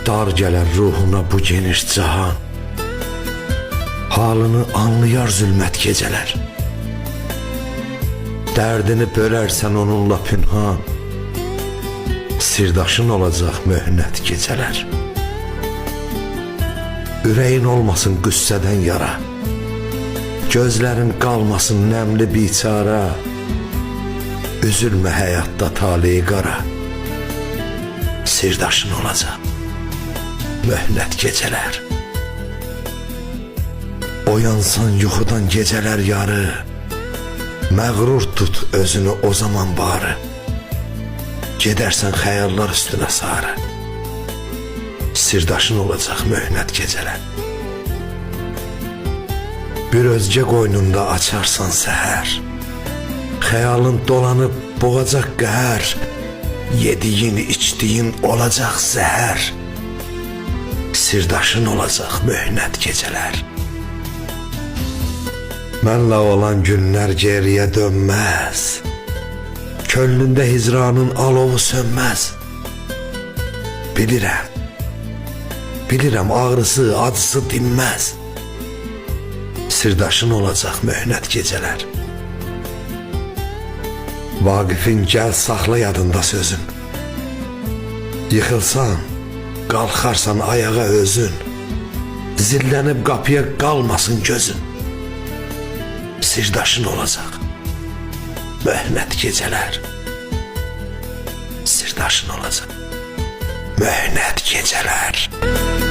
Dar gələr ruhuna bu geniş cahan, halını anlayar zülmət gecələr. Dərdini bölərsən onunla pünhan, sirdaşın olacaq möhnət gecələr. Ürəyin olmasın qüssədən yara, gözlərin qalmasın nəmli biçara. Üzülmə həyatda taleyi qara, sirdaşın olacaq möhnət gecələr. Oyansan yuxudan gecələr yarı, məğrur tut özünü o zaman barı. Gedərsən xəyallar üstünə sarı, sirdaşın olacaq möhnət gecələr. Bir özgə qoynunda açarsan səhər, xəyalın dolanıb boğacaq qəhər. Yediyin içdiyin olacaq zəhər, sirdaşın olacaq möhnət gecələr. Mənlə olan günlər geriyə dönməz, könlündə hicranın alovu sönməz. Bilirəm ağrısı, acısı dinməz, sirdaşın olacaq möhnət gecələr. Vaqifin gəl saxla yadında sözün, yıxılsan, qalxarsan ayağa özün. Zillənib qapıya qalmasın gözün, sirdaşın olacaq möhnət gecələr. Sirdaşın olacaq möhnət gecələr.